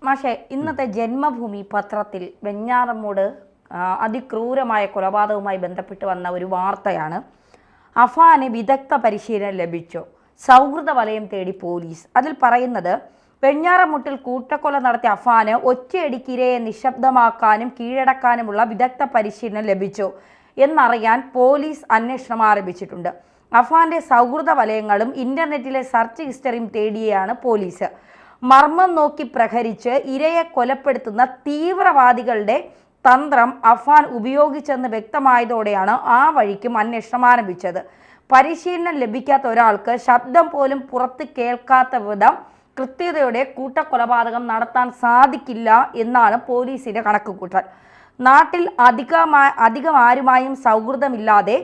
മാഷെ, ഇന്നത്തെ ജന്മഭൂമി പത്രത്തിൽ വെഞ്ഞാറമ്മൂട് അതിക്രൂരമായ കൊലപാതകവുമായി ബന്ധപ്പെട്ട് വന്ന ഒരു വാർത്തയാണ്. അഫാന് വിദഗ്ധ പരിശീലനം ലഭിച്ചു, സൗഹൃദ വലയം തേടി പോലീസ്. അതിൽ പറയുന്നത്, വെഞ്ഞാറമൂട്ടിൽ കൂട്ടക്കൊല നടത്തിയ അഫാന് ഒറ്റയടിക്കിരയെ നിശബ്ദമാക്കാനും കീഴടക്കാനുമുള്ള വിദഗ്ധ പരിശീലനം ലഭിച്ചു എന്നറിയാൻ പോലീസ് അന്വേഷണം ആരംഭിച്ചിട്ടുണ്ട്. അഫാന്റെ സൗഹൃദ വലയങ്ങളും ഇന്റർനെറ്റിലെ സെർച്ച് ഹിസ്റ്ററിയും തേടിയാണ് പോലീസ്. മർമ്മം നോക്കി പ്രഹരിച്ച് ഇരയെ കൊലപ്പെടുത്തുന്ന തീവ്രവാദികളുടെ തന്ത്രം അഫാൻ ഉപയോഗിച്ചെന്ന് വ്യക്തമായതോടെയാണ് ആ വഴിക്കും അന്വേഷണം ആരംഭിച്ചത്. പരിശീലനം ലഭിക്കാത്ത ഒരാൾക്ക് ശബ്ദം പോലും പുറത്ത് കേൾക്കാത്ത വിധം കൃത്യതയോടെ കൂട്ടക്കൊലപാതകം നടത്താൻ സാധിക്കില്ല എന്നാണ് പോലീസിന്റെ കണക്കുകൂട്ടൽ. നാട്ടിൽ അധികം ആരുമായും സൗഹൃദമില്ലാതെ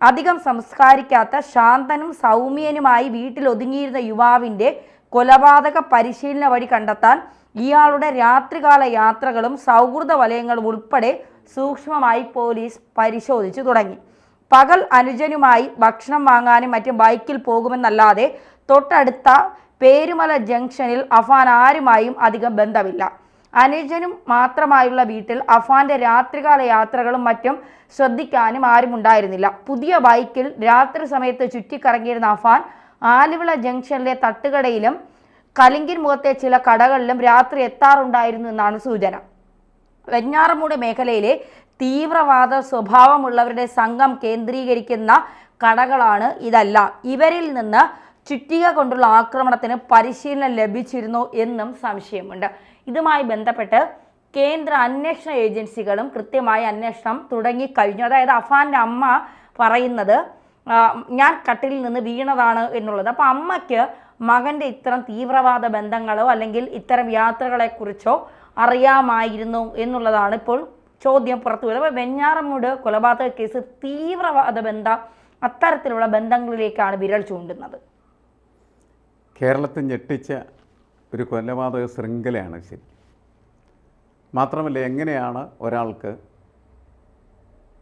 അധികം സംസ്കാരിക്കാത്ത ശാന്തനും സൗമ്യനുമായി വീട്ടിൽ ഒതുങ്ങിയിരുന്ന യുവാവിൻ്റെ കൊലപാതക പരിശീലന വഴി കണ്ടെത്താൻ ഇയാളുടെ രാത്രികാല യാത്രകളും സൗഹൃദ വലയങ്ങളും ഉൾപ്പെടെ സൂക്ഷ്മമായി പോലീസ് പരിശോധിച്ചു തുടങ്ങി. പകൽ അനുജനുമായി ഭക്ഷണം വാങ്ങാനും മറ്റും ബൈക്കിൽ പോകുമെന്നല്ലാതെ തൊട്ടടുത്ത പേരുമല ജംഗ്ഷനിൽ അഫാൻ ആരുമായും അധികം ബന്ധമില്ല. അനുജനും മാത്രമായുള്ള വീട്ടിൽ അഫാന്റെ രാത്രികാല യാത്രകളും മറ്റും ശ്രദ്ധിക്കാനും ആരും ഉണ്ടായിരുന്നില്ല. പുതിയ ബൈക്കിൽ രാത്രി സമയത്ത് ചുറ്റിക്കറങ്ങിയിരുന്ന അഫാൻ ആലുവിള ജംഗ്ഷനിലെ തട്ടുകടയിലും കലിങ്കിൻ മുഖത്തെ ചില കടകളിലും രാത്രി എത്താറുണ്ടായിരുന്നു എന്നാണ് സൂചന. വെഞ്ഞാറമൂട് മേഖലയിലെ തീവ്രവാദ സ്വഭാവമുള്ളവരുടെ സംഘം കേന്ദ്രീകരിക്കുന്ന കടകളാണ് ഇതെല്ലാം. ഇവരിൽ നിന്ന് ചുറ്റിക കൊണ്ടുള്ള ആക്രമണത്തിന് പരിശീലനം ലഭിച്ചിരുന്നു എന്നും സംശയമുണ്ട്. ഇതുമായി ബന്ധപ്പെട്ട് കേന്ദ്ര അന്വേഷണ ഏജൻസികളും കൃത്യമായ അന്വേഷണം തുടങ്ങിക്കഴിഞ്ഞു. അതായത് അഫാന്റെ അമ്മ പറയുന്നത്, ഞാൻ കട്ടിലിൽ നിന്ന് വീണതാണ് എന്നുള്ളത്. അപ്പോൾ അമ്മയ്ക്ക് മകൻ്റെ ഇത്തരം തീവ്രവാദ ബന്ധങ്ങളോ അല്ലെങ്കിൽ ഇത്തരം യാത്രകളെക്കുറിച്ചോ അറിയാമായിരുന്നു എന്നുള്ളതാണ് ഇപ്പോൾ ചോദ്യം പുറത്തു വരുന്നത്. അപ്പോൾ വെഞ്ഞാറമൂട് കൊലപാതക കേസ് തീവ്രവാദ അത്തരത്തിലുള്ള ബന്ധങ്ങളിലേക്കാണ് വിരൽ ചൂണ്ടുന്നത്. കേരളത്തിൽ ഞെട്ടിച്ച ഒരു കൊലപാതക ശൃംഖലയാണ് ശരി. മാത്രമല്ല, എങ്ങനെയാണ് ഒരാൾക്ക്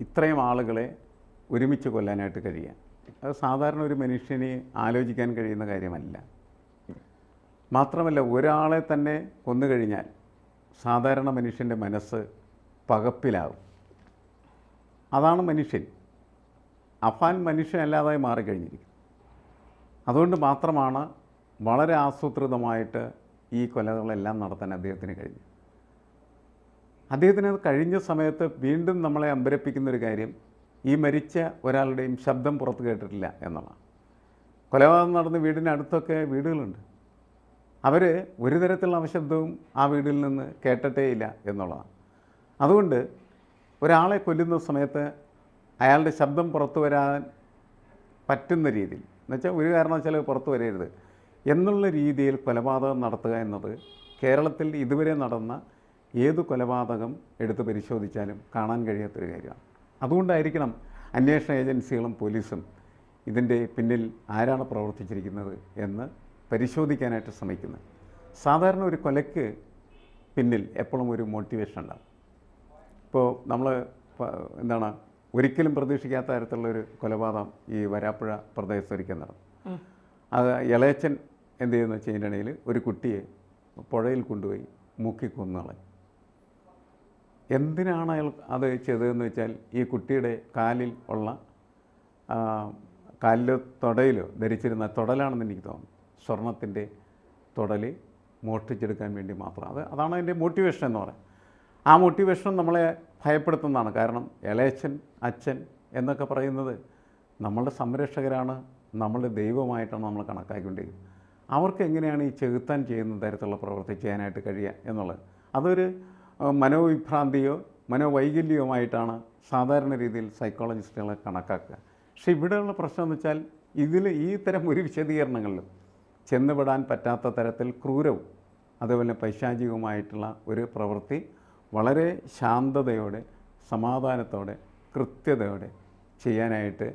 ഇത്രയും ആളുകളെ ഒരുമിച്ച് കൊല്ലാനായിട്ട് കഴിയുക? അത് സാധാരണ ഒരു മനുഷ്യന് ആലോചിക്കാൻ കഴിയുന്ന കാര്യമല്ല. മാത്രമല്ല, ഒരാളെ തന്നെ കൊന്നുകഴിഞ്ഞാൽ സാധാരണ മനുഷ്യൻ്റെ മനസ്സ് പകപ്പിലാവും. അതാണ് മനുഷ്യൻ. അഫാൻ മനുഷ്യനല്ലാതായി മാറിക്കഴിഞ്ഞിരിക്കും. അതുകൊണ്ട് മാത്രമാണ് വളരെ ആസൂത്രിതമായിട്ട് ഈ കൊലകളെല്ലാം നടത്താൻ അദ്ദേഹത്തിന് കഴിഞ്ഞു. അദ്ദേഹത്തിന് കഴിഞ്ഞ സമയത്ത് വീണ്ടും നമ്മളെ അമ്പരപ്പിക്കുന്നൊരു കാര്യം, ഈ മരിച്ച ഒരാളുടെയും ശബ്ദം പുറത്ത് കേട്ടിട്ടില്ല എന്നുള്ളതാണ്. കൊലപാതകം നടന്ന വീടിനടുത്തൊക്കെ വീടുകളുണ്ട്. അവർ ഒരു തരത്തിലുള്ള അവശബ്ദവും ആ വീടിൽ നിന്ന് കേട്ടിട്ടേയില്ല എന്നുള്ളതാണ്. അതുകൊണ്ട് ഒരാളെ കൊല്ലുന്ന സമയത്ത് അയാളുടെ ശബ്ദം പുറത്തു വരാൻ പറ്റുന്ന രീതിയിൽ, എന്നുവെച്ചാൽ ഒരു കാരണവശാലും പുറത്തു വരരുത് എന്നുള്ള രീതിയിൽ കൊലപാതകം നടത്തുക എന്നത് കേരളത്തിൽ ഇതുവരെ നടന്ന ഏത് കൊലപാതകം എടുത്ത് പരിശോധിച്ചാലും കാണാൻ കഴിയാത്തൊരു കാര്യമാണ്. അതുകൊണ്ടായിരിക്കണം അന്വേഷണ ഏജൻസികളും പോലീസും ഇതിൻ്റെ പിന്നിൽ ആരാണ് പ്രവർത്തിച്ചിരിക്കുന്നത് എന്ന് പരിശോധിക്കാനായിട്ട് ശ്രമിക്കുന്നത്. സാധാരണ ഒരു കൊലയ്ക്ക് പിന്നിൽ എപ്പോഴും ഒരു മോട്ടിവേഷൻ ഉണ്ടാകും. ഇപ്പോൾ നമ്മൾ ഒരിക്കലും പ്രതീക്ഷിക്കാത്ത തരത്തിലുള്ളൊരു കൊലപാതകം ഈ വരാപ്പുഴ പ്രദേശത്ത് ഒരിക്കൽ നടന്നു. അത് ഇളയച്ചൻ എന്ത് ചെയ്യുന്ന വെച്ചതിനിടയിൽ ഒരു കുട്ടിയെ പുഴയിൽ കൊണ്ടുപോയി മുക്കിക്കൊന്നുകളയും. എന്തിനാണ് അയാൾ അത് ചെയ്തതെന്ന് വെച്ചാൽ, ഈ കുട്ടിയുടെ കാലിൽ ഉള്ള കാലിലോ തൊടയിലോ ധരിച്ചിരുന്ന തൊടലാണെന്ന് എനിക്ക് തോന്നുന്നു, സ്വർണത്തിൻ്റെ തൊടൽ മോഷ്ടിച്ചെടുക്കാൻ വേണ്ടി മാത്രം. അതാണ് അതിൻ്റെ മോട്ടിവേഷൻ എന്ന് പറയുന്നത്. ആ മോട്ടിവേഷൻ നമ്മളെ ഭയപ്പെടുത്തുന്നതാണ്. കാരണം ഇളയച്ചൻ, അച്ഛൻ എന്നൊക്കെ പറയുന്നത് നമ്മളുടെ സംരക്ഷകരാണ്, നമ്മളുടെ ദൈവമായിട്ടാണ് നമ്മൾ കണക്കാക്കിക്കൊണ്ടിരിക്കുന്നത്. അവർക്ക് എങ്ങനെയാണ് ഈ ചെകുത്താൻ ചെയ്യുന്ന തരത്തിലുള്ള പ്രവൃത്തി ചെയ്യാനായിട്ട് കഴിയുക എന്നുള്ളത്, അതൊരു മനോവിഭ്രാന്തിയോ മനോവൈകല്യവുമായിട്ടാണ് സാധാരണ രീതിയിൽ സൈക്കോളജിസ്റ്റുകളെ കണക്കാക്കുക. പക്ഷേ ഇവിടെയുള്ള പ്രശ്നം എന്ന് വെച്ചാൽ, ഈ തരം ഒരു വിശദീകരണങ്ങളിലും ചെന്നുപെടാൻ പറ്റാത്ത തരത്തിൽ ക്രൂരവും അതുപോലെ പൈശാചികവുമായിട്ടുള്ള ഒരു പ്രവൃത്തി വളരെ ശാന്തതയോടെ, സമാധാനത്തോടെ, കൃത്യതയോടെ ചെയ്യാനായിട്ട്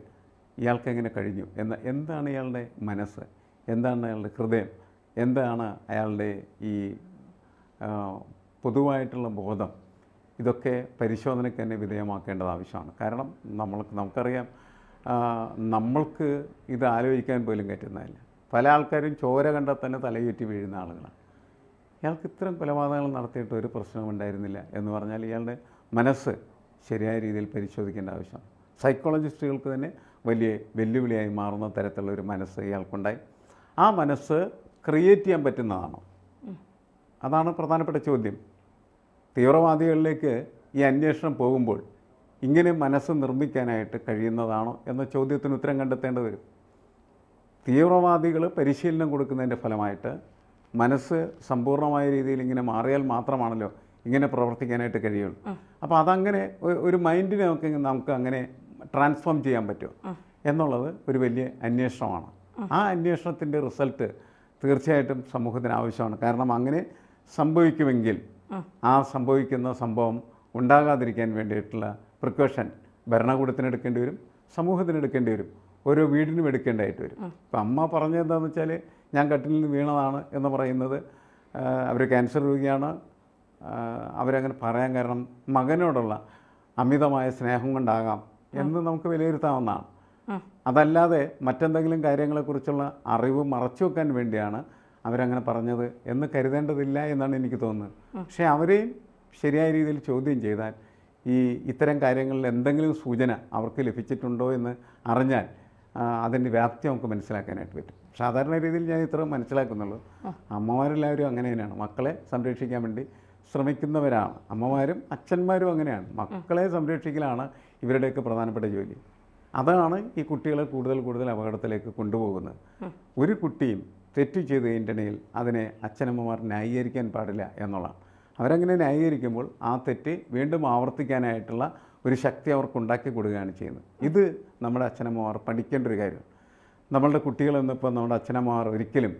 ഇയാൾക്കെങ്ങനെ കഴിഞ്ഞു എന്താണ് ഇയാളുടെ മനസ്സ്, എന്താണ് അയാളുടെ ഹൃദയം, എന്താണ് അയാളുടെ ഈ പൊതുവായിട്ടുള്ള ബോധം, ഇതൊക്കെ പരിശോധനയ്ക്ക് തന്നെ വിധേയമാക്കേണ്ടത് ആവശ്യമാണ്. കാരണം നമുക്കറിയാം, നമ്മൾക്ക് ഇത് ആലോചിക്കാൻ പോലും പറ്റുന്നതല്ല. പല ആൾക്കാരും ചോര കണ്ടാൽ തന്നെ തലയുറ്റി വീഴുന്ന ആളുകളാണ്. ഇയാൾക്ക് ഇത്തരം കൊലപാതകങ്ങൾ നടത്തിയിട്ട് ഒരു പ്രശ്നവും ഉണ്ടായിരുന്നില്ല എന്ന് പറഞ്ഞാൽ ഇയാളുടെ മനസ്സ് ശരിയായ രീതിയിൽ പരിശോധിക്കേണ്ട ആവശ്യമാണ്. സൈക്കോളജിസ്റ്റുകൾക്ക് തന്നെ വലിയ വെല്ലുവിളിയായി മാറുന്ന തരത്തിലുള്ള ഒരു മനസ്സ് ഇയാൾക്കുണ്ടായി. ആ മനസ്സ് ക്രിയേറ്റ് ചെയ്യാൻ പറ്റുന്നതാണോ? അതാണ് പ്രധാനപ്പെട്ട ചോദ്യം. തീവ്രവാദികളിലേക്ക് ഈ അന്വേഷണം പോകുമ്പോൾ ഇങ്ങനെ മനസ്സ് നിർമ്മിക്കാനായിട്ട് കഴിയുന്നതാണോ എന്ന ചോദ്യത്തിന് ഉത്തരം കണ്ടെത്തേണ്ടി വരും. തീവ്രവാദികൾ പരിശീലനം കൊടുക്കുന്നതിൻ്റെ ഫലമായിട്ട് മനസ്സ് സമ്പൂർണ്ണമായ രീതിയിൽ ഇങ്ങനെ മാറിയാൽ മാത്രമാണല്ലോ ഇങ്ങനെ പ്രവർത്തിക്കാനായിട്ട് കഴിയുള്ളൂ. അപ്പോൾ അതങ്ങനെ ഒരു മൈൻഡിനെ നമുക്ക് അങ്ങനെ ട്രാൻസ്ഫോം ചെയ്യാൻ പറ്റുമോ എന്നുള്ളത് ഒരു വലിയ അന്വേഷണമാണ്. ആ അന്വേഷണത്തിൻ്റെ റിസൾട്ട് തീർച്ചയായിട്ടും സമൂഹത്തിന് ആവശ്യമാണ്. കാരണം അങ്ങനെ സംഭവിക്കുമെങ്കിൽ ആ സംഭവിക്കുന്ന സംഭവം ഉണ്ടാകാതിരിക്കാൻ വേണ്ടിയിട്ടുള്ള പ്രിക്കോഷൻ ഭരണകൂടത്തിന് എടുക്കേണ്ടി വരും, സമൂഹത്തിന് എടുക്കേണ്ടി വരും, ഓരോ വീടിനും എടുക്കേണ്ടതായിട്ട് വരും. ഇപ്പം അമ്മ പറഞ്ഞത് എന്താണെന്ന് വെച്ചാൽ ഞാൻ കട്ടിലിൽ നിന്ന് വീണതാണ് എന്ന് പറയുന്നത്, അവർ ക്യാൻസർ രോഗിയാണ്, അവരങ്ങനെ പറയാൻ കാരണം മകനോടുള്ള അമിതമായ സ്നേഹം കൊണ്ടാകാം എന്ന് നമുക്ക് വിലയിരുത്താവുന്നതാണ്. അതല്ലാതെ മറ്റെന്തെങ്കിലും കാര്യങ്ങളെക്കുറിച്ചുള്ള അറിവ് മറച്ചു വെക്കാൻ വേണ്ടിയാണ് അവരങ്ങനെ പറഞ്ഞത് എന്ന് കരുതേണ്ടതില്ല എന്നാണ് എനിക്ക് തോന്നുന്നത്. പക്ഷേ അവരെയും ശരിയായ രീതിയിൽ ചോദ്യം ചെയ്താൽ ഇത്തരം കാര്യങ്ങളിൽ എന്തെങ്കിലും സൂചന അവർക്ക് ലഭിച്ചിട്ടുണ്ടോ എന്ന് അറിഞ്ഞാൽ അതിൻ്റെ വ്യാപ്തി നമുക്ക് മനസ്സിലാക്കാനായിട്ട് പറ്റും. സാധാരണ രീതിയിൽ ഞാൻ ഇത്ര മനസ്സിലാക്കുന്നുള്ളൂ. അമ്മമാരെല്ലാവരും അങ്ങനെ തന്നെയാണ്, മക്കളെ സംരക്ഷിക്കാൻ വേണ്ടി ശ്രമിക്കുന്നവരാണ്. അമ്മമാരും അച്ഛന്മാരും അങ്ങനെയാണ്. മക്കളെ സംരക്ഷിക്കലാണ് ഇവരുടെയൊക്കെ പ്രധാനപ്പെട്ട ജോലി. അതാണ് ഈ കുട്ടികളെ കൂടുതൽ അപകടത്തിലേക്ക് കൊണ്ടുപോകുന്നത്. ഒരു കുട്ടിയും തെറ്റ് ചെയ്ത് കഴിഞ്ഞിട്ടുണ്ടെങ്കിൽ അതിനെ അച്ഛനമ്മമാർ ന്യായീകരിക്കാൻ പാടില്ല എന്നുള്ളതാണ്. അവരങ്ങനെ ന്യായീകരിക്കുമ്പോൾ ആ തെറ്റ് വീണ്ടും ആവർത്തിക്കാനായിട്ടുള്ള ഒരു ശക്തി അവർക്ക് ഉണ്ടാക്കി കൊടുക്കുകയാണ് ചെയ്യുന്നത്. ഇത് നമ്മുടെ അച്ഛനമ്മമാർ പഠിക്കേണ്ട ഒരു കാര്യമാണ്. നമ്മളുടെ കുട്ടികളെന്നിപ്പോൾ നമ്മുടെ അച്ഛനമ്മമാർ ഒരിക്കലും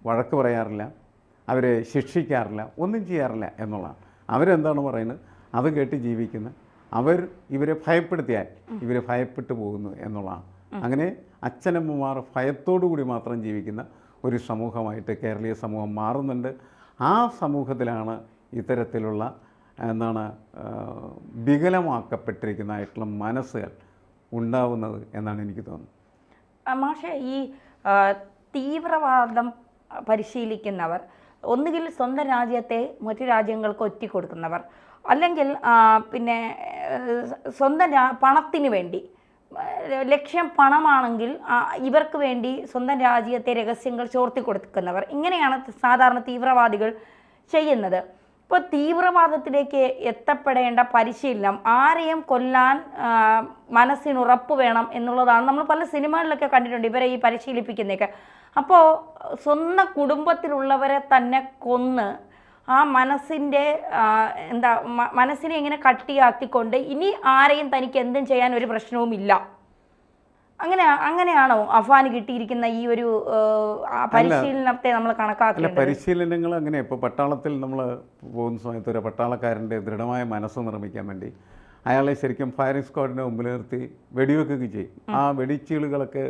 വഴക്ക് പറയാറില്ല, അവരെ ശിക്ഷിക്കാറില്ല, ഒന്നും ചെയ്യാറില്ല എന്നുള്ളതാണ്. അവരെന്താണ് പറയുന്നത് അത് കേട്ട് ജീവിക്കുന്ന, ഇവരെ ഭയപ്പെടുത്തിയാൽ ഇവർ ഭയപ്പെട്ടു പോകുന്നു എന്നുള്ളതാണ്. അങ്ങനെ അച്ഛനമ്മമാർ ഭയത്തോടു കൂടി മാത്രം ജീവിക്കുന്ന ഒരു സമൂഹമായിട്ട് കേരളീയ സമൂഹം മാറുന്നുണ്ട്. ആ സമൂഹത്തിലാണ് ഇത്തരത്തിലുള്ള വികലമാക്കപ്പെട്ടിരിക്കുന്നതായിട്ടുള്ള മനസ്സുകൾ ഉണ്ടാവുന്നത് എന്നാണ് എനിക്ക് തോന്നുന്നത്. മാഷേ, ഈ തീവ്രവാദം പരിശീലിക്കുന്നവർ ഒന്നുകിൽ സ്വന്തം രാജ്യത്തെ മറ്റു രാജ്യങ്ങൾക്ക് ഒറ്റിക്കൊടുക്കുന്നവർ, അല്ലെങ്കിൽ പിന്നെ സ്വന്തം പണത്തിന് വേണ്ടി, ലക്ഷ്യം പണമാണെങ്കിൽ ഇവർക്ക് വേണ്ടി സ്വന്തം രാജ്യത്തെ രഹസ്യങ്ങൾ ചോർത്തി കൊടുക്കുന്നവർ, ഇങ്ങനെയാണ് സാധാരണ തീവ്രവാദികൾ ചെയ്യുന്നത്. ഇപ്പോൾ തീവ്രവാദത്തിലേക്ക് എത്തപ്പെടേണ്ട പരിശീലനം, ആരെയും കൊല്ലാൻ മനസ്സിനുറപ്പ് വേണം എന്നുള്ളതാണ് നമ്മൾ പല സിനിമകളിലൊക്കെ കണ്ടിട്ടുണ്ട് ഇവരെ ഈ പരിശീലിപ്പിക്കുന്നതൊക്കെ. അപ്പോൾ സ്വന്തം കുടുംബത്തിലുള്ളവരെ തന്നെ കൊന്ന് ആ മനസ്സിൻ്റെ മനസ്സിനെ ഇങ്ങനെ കട്ടിയാക്കിക്കൊണ്ട് ഇനി ആരെയും തനിക്ക് എന്തും ചെയ്യാൻ ഒരു പ്രശ്നവുമില്ല, അങ്ങനെയാണോ അഫാന് കിട്ടിയിരിക്കുന്ന ഈ ഒരു പരിശീലനത്തെ നമ്മൾ കണക്കാക്കുന്നത്? പരിശീലനങ്ങൾ അങ്ങനെ ഇപ്പോൾ പട്ടാളത്തിൽ നമ്മൾ പോകുന്ന സമയത്ത് ഒരു പട്ടാളക്കാരൻ്റെ ദൃഢമായ മനസ്സ് നിർമ്മിക്കാൻ വേണ്ടി അയാളെ ശരിക്കും ഫയറിംഗ് സ്ക്വാഡിൻ്റെ മുമ്പിൽ നിർത്തി വെടിവെക്കുകയൊക്കെ ചെയ്യും. ആ വെടിച്ചീളുകളൊക്കെ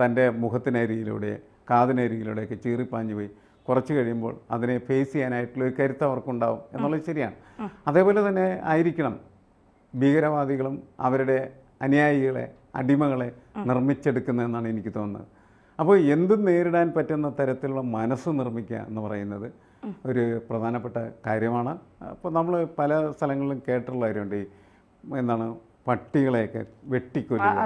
തൻ്റെ മുഖത്തിനരികിലൂടെ കാതിനരികിലൂടെയൊക്കെ ചീറിപ്പാഞ്ഞു പോയി കുറച്ച് കഴിയുമ്പോൾ അതിനെ ഫേസ് ചെയ്യാനായിട്ടുള്ള ഒരു കരുത്ത് അവർക്കുണ്ടാവും എന്നുള്ളത് ശരിയാണ്. അതേപോലെ തന്നെ ആയിരിക്കണം ഭീകരവാദികളും അവരുടെ അനുയായികളെ, അടിമകളെ നിർമ്മിച്ചെടുക്കുന്നതെന്നാണ് എനിക്ക് തോന്നുന്നത്. അപ്പോൾ എന്തും നേരിടാൻ പറ്റുന്ന തരത്തിലുള്ള മനസ്സ് നിർമ്മിക്കുക എന്ന് പറയുന്നത് ഒരു പ്രധാനപ്പെട്ട കാര്യമാണ്. അപ്പോൾ നമ്മൾ പല സ്ഥലങ്ങളിലും കേട്ടുള്ള കാര്യമുണ്ട്, പട്ടികളെയൊക്കെ വെട്ടിക്കൊല്ലുക.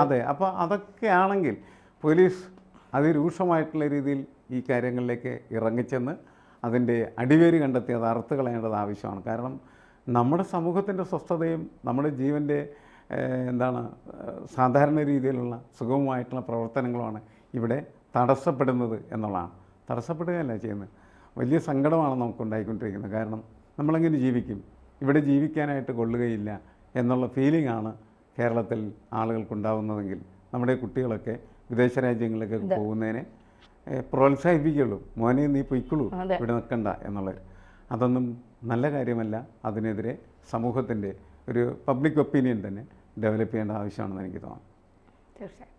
അതെ, അപ്പോൾ അതൊക്കെ ആണെങ്കിൽ പോലീസ് അതിരൂക്ഷമായിട്ടുള്ള രീതിയിൽ ഈ കാര്യങ്ങളിലേക്ക് ഇറങ്ങിച്ചെന്ന് അതിൻ്റെ അടിവേര് കണ്ടെത്തി അത് അറുത്ത് കളയേണ്ടത് ആവശ്യമാണ്. കാരണം നമ്മുടെ സമൂഹത്തിൻ്റെ സ്വസ്ഥതയും നമ്മുടെ ജീവൻ്റെ സാധാരണ രീതിയിലുള്ള സുഗമമായിട്ടുള്ള പ്രവർത്തനങ്ങളുമാണ് ഇവിടെ തടസ്സപ്പെടുന്നത് എന്നുള്ളതാണ്. തടസ്സപ്പെടുകയല്ല ചെയ്യുന്നത്. വലിയ സങ്കടമാണ് നമുക്കുണ്ടായിക്കൊണ്ടിരിക്കുന്നത്. കാരണം നമ്മളെങ്ങനെ ജീവിക്കും, ഇവിടെ ജീവിക്കാനായിട്ട് കൊള്ളുകയില്ല എന്നുള്ള ഫീലിംഗാണ് കേരളത്തിൽ ആളുകൾക്കുണ്ടാവുന്നതെങ്കിൽ നമ്മുടെ കുട്ടികളൊക്കെ വിദേശ രാജ്യങ്ങളിലേക്ക് പോകുന്നതിനെ പ്രോത്സാഹിപ്പിക്കുള്ളൂ. മോനെ നീ പൊയ്ക്കുള്ളൂ, ഇവിടെ നിൽക്കണ്ട എന്നുള്ളത്. അതൊന്നും നല്ല കാര്യമല്ല. അതിനെതിരെ സമൂഹത്തിൻ്റെ ഒരു പബ്ലിക് ഒപ്പീനിയൻ തന്നെ ഡെവലപ്പ് ചെയ്യേണ്ട ആവശ്യമാണെന്ന് എനിക്ക് തോന്നുന്നു. തീർച്ചയായും.